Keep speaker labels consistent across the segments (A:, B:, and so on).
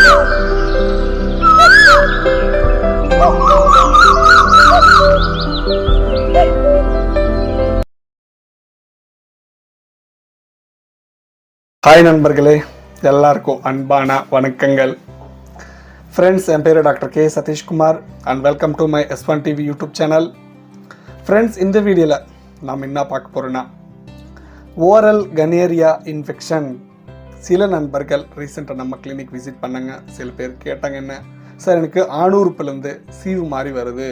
A: Hi நண்பர்களே, எல்லாருக்கும் அன்பான வணக்கங்கள். ஃப்ரெண்ட்ஸ், என் பேர் doctor K Satishkumar and welcome to my S1 TV YouTube channel. Friends, இந்த வீடியோவில் நாம் என்ன பார்க்க போகிறோன்னா, ஓரல் கனேரியா இன்ஃபெக்ஷன். சில நண்பர்கள் ரீசெண்டாக நம்ம கிளினிக் விசிட் பண்ணாங்க. சில பேர் கேட்டாங்க, என்ன சார் எனக்கு ஆணுறுப்புலேருந்து சீவு மாதிரி வருது,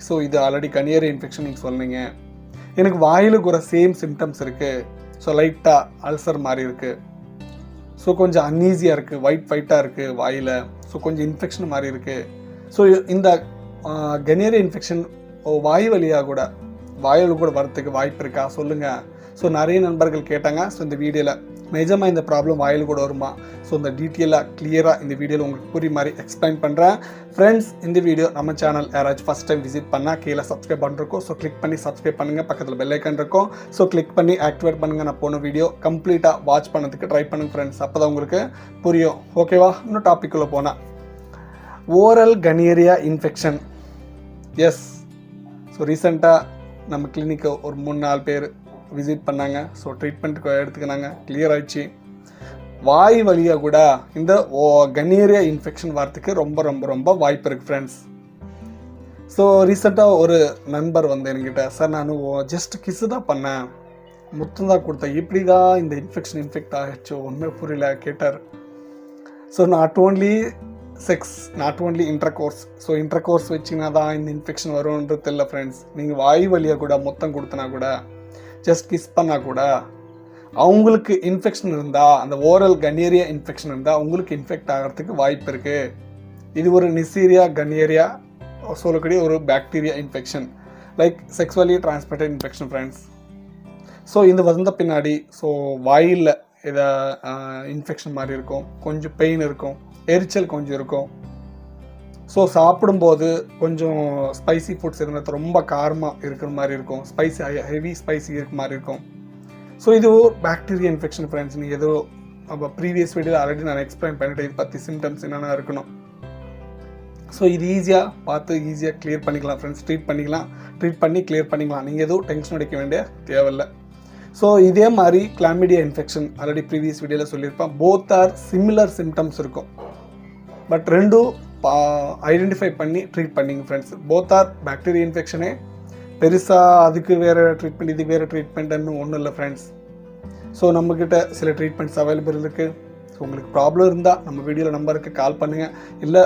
A: ஸோ இது ஆல்ரெடி கனேரியா இன்ஃபெக்ஷன் நீங்கள் சொன்னீங்க, எனக்கு வாயில் கூட சேம் சிம்டம்ஸ் இருக்குது, ஸோ லைட்டாக அல்சர் மாதிரி இருக்குது, ஸோ கொஞ்சம் அன்ஈஸியாக இருக்குது, ஒயிட்டாக இருக்குது வாயில், ஸோ கொஞ்சம் இன்ஃபெக்ஷன் மாதிரி இருக்குது. ஸோ இந்த கனேரியா இன்ஃபெக்ஷன் வாய் வழியாக கூட வாயில் கூட வரத்துக்கு வாய்ப்பு இருக்கா சொல்லுங்கள். ஸோ நிறைய நண்பர்கள் கேட்டாங்க. ஸோ இந்த வீடியோவில் நிஜமாக இந்த ப்ராப்ளம் வாயில் கூட வருமா, ஸோ இந்த டீட்டெயிலாக கிளியராக இந்த வீடியோவில் உங்களுக்கு புரிய மாதிரி எக்ஸ்பிளைன் பண்ணுறேன். ஃப்ரெண்ட்ஸ், இந்த வீடியோ நம்ம சேனல் யாராச்சும் ஃபஸ்ட் டைம் விசிட் பண்ணால் கீழே சப்ஸ்கிரைப் பண்ணிருக்கோம், ஸோ கிளிக் பண்ணி சப்ஸ்கிரைப் பண்ணுங்கள். பக்கத்தில் பெல் ஐக்கான் இருக்கும், ஸோ கிளிக் பண்ணி ஆக்டிவேட் பண்ணுங்கள். நான் போன வீடியோ கம்ப்ளீட்டாக வாட்ச் பண்ணதுக்கு ட்ரை பண்ணுங்கள் ஃப்ரெண்ட்ஸ், அப்போ தான் உங்களுக்கு புரியும். ஓகேவா? இன்னும் டாப்பிக்குள்ளே போனால், oral gonorrhoea infection. Yes, so ரீசெண்டாக நம்ம கிளினிக்கு ஒரு 3-4 பேர் விசிட் பண்ணாங்க. ஸோ ட்ரீட்மெண்ட்டுக்கு எடுத்துக்கினாங்க, கிளியர் ஆயிடுச்சு. வாய் வழியாக கூட இந்த கனேரியா இன்ஃபெக்ஷன் வரத்துக்கு ரொம்ப ரொம்ப ரொம்ப வாய்ப்பு இருக்குது ஃப்ரெண்ட்ஸ். ஸோ ரீசெண்டாக ஒரு நண்பர் வந்து என்கிட்ட, சார் நான் ஜஸ்ட் கிஸ்ஸு தான் பண்ணேன், முத்தம் தான் கொடுத்தேன், எப்படி தான் இந்த இன்ஃபெக்ஷன் இன்ஃபெக்ட் ஆகிடுச்சோ ஒன்றுமே புரியல கேட்டார். So not only sex, not only intercourse, so intercourse வச்சிங்கன்னா தான் இந்த இன்ஃபெக்ஷன் வரும்ன்றது இல்லை ஃப்ரெண்ட்ஸ். நீங்கள் வாய் வழியாக கூட முத்தம் கொடுத்தனா கூட, ஜஸ்ட் கிஸ் பண்ணால் கூட அவங்களுக்கு இன்ஃபெக்ஷன் இருந்தால், அந்த ஓரல் கனேரியா இன்ஃபெக்ஷன் இருந்தால் உங்களுக்கு இன்ஃபெக்ட் ஆகிறதுக்கு வாய்ப்பு இருக்குது. இது ஒரு நிசீரியா கனேரியா சொல்லக்கூடிய ஒரு bacteria infection, like sexually transmitted infection friends. So இது வந்த பின்னாடி ஸோ வாயில் இதை இன்ஃபெக்ஷன் மாதிரி இருக்கும், கொஞ்சம் பெயின் இருக்கும், எரிச்சல் கொஞ்சம் இருக்கும். ஸோ சாப்பிடும்போது கொஞ்சம் ஸ்பைசி ஃபுட்ஸ் இருந்தால் ரொம்ப காரமாக இருக்கிற மாதிரி இருக்கும், ஸ்பைசி ஹெவி ஸ்பைசி இருக்கிற மாதிரி இருக்கும். ஸோ இது ஒரு பாக்டீரியா இன்ஃபெக்ஷன் ஃப்ரெண்ட்ஸ். நீங்கள் ஏதோ அப்போ ப்ரீவியஸ் வீடியோவில் ஆல்ரெடி நான் எக்ஸ்பிளைன் பண்ணிட்டேன், இது பற்றி சிம்டம்ஸ் என்னென்ன இருக்கணும். ஸோ இது ஈஸியாக பார்த்து ஈஸியாக கிளியர் பண்ணிக்கலாம் ஃப்ரெண்ட்ஸ், ட்ரீட் பண்ணி கிளியர் பண்ணிக்கலாம். நீங்கள் எதுவும் டென்ஷன் அடிக்க வேண்டிய தேவையில்லை. ஸோ இதே மாதிரி கிளாமிடியா இன்ஃபெக்ஷன் ஆல்ரெடி ப்ரீவியஸ் வீடியோவில் சொல்லியிருப்பேன். போத் ஆர் சிமிலர் சிம்டம்ஸ் இருக்கும், பட் ரெண்டும் ஐடென்டிஃபை பண்ணி ட்ரீட் பண்ணிங்க ஃப்ரெண்ட்ஸ். போத் ஆர் பாக்டீரியா இன்ஃபெக்ஷனே, பெருசாக அதுக்கு வேறு ட்ரீட்மெண்ட் இது வேறு ட்ரீட்மெண்ட்னு ஒன்றும் இல்லை ஃப்ரெண்ட்ஸ். ஸோ நம்மக்கிட்ட சில ட்ரீட்மெண்ட்ஸ் அவைலபிள் இருக்குது. ஸோ உங்களுக்கு ப்ராப்ளம் இருந்தால் நம்ம வீடியோவில் நம்பருக்கு கால் பண்ணுங்கள், இல்லை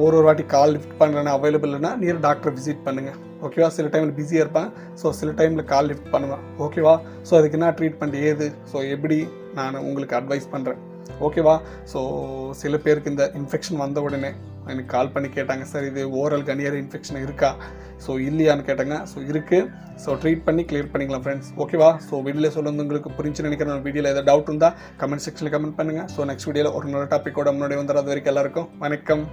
A: ஒரு வாட்டி கால் லிஃப்ட் பண்ணுறேன்னா அவைலபிள் இல்லைனா நியர் டாக்டரை விசிட் பண்ணுங்கள். ஓகேவா? சில டைமில் பிஸியாக இருப்பேன், ஸோ சில டைமில் கால் லிஃப்ட் பண்ணுவேன். ஓகேவா? ஸோ அதுக்கு என்ன ட்ரீட்மெண்ட் ஏது, ஸோ எப்படி நான் உங்களுக்கு அட்வைஸ் பண்ணுறேன். ஓகேவா? ஸோ சில பேருக்கு இந்த இன்ஃபெக்ஷன் வந்த உடனே எனக்கு கால் பண்ணி கேட்டாங்க, சார் இது ஓரல் கனேரியா இன்ஃபெக்ஷன் இருக்கா, ஸோ இல்லையான்னு கேட்டாங்க. ஸோ இருக்குது, ஸோ ட்ரீட் பண்ணி கிளியர் பண்ணிக்கலாம் ஃப்ரெண்ட்ஸ். ஓகேவா? ஸோ வீடியோவில் சொல்லுங்க, உங்களுக்கு புரிஞ்சு நினைக்கிறேன். வீடியோவில் ஏதாவது டவுட் இருந்தால் கமெண்ட் செக்ஷனில் கமெண்ட் பண்ணுங்கள். ஸோ நெக்ஸ்ட் வீடியோவில் ஒரு நல்ல டாப்பிக்கோட முன்னாடி வந்துடுறது வரைக்கும் எல்லாருக்கும் வணக்கம்.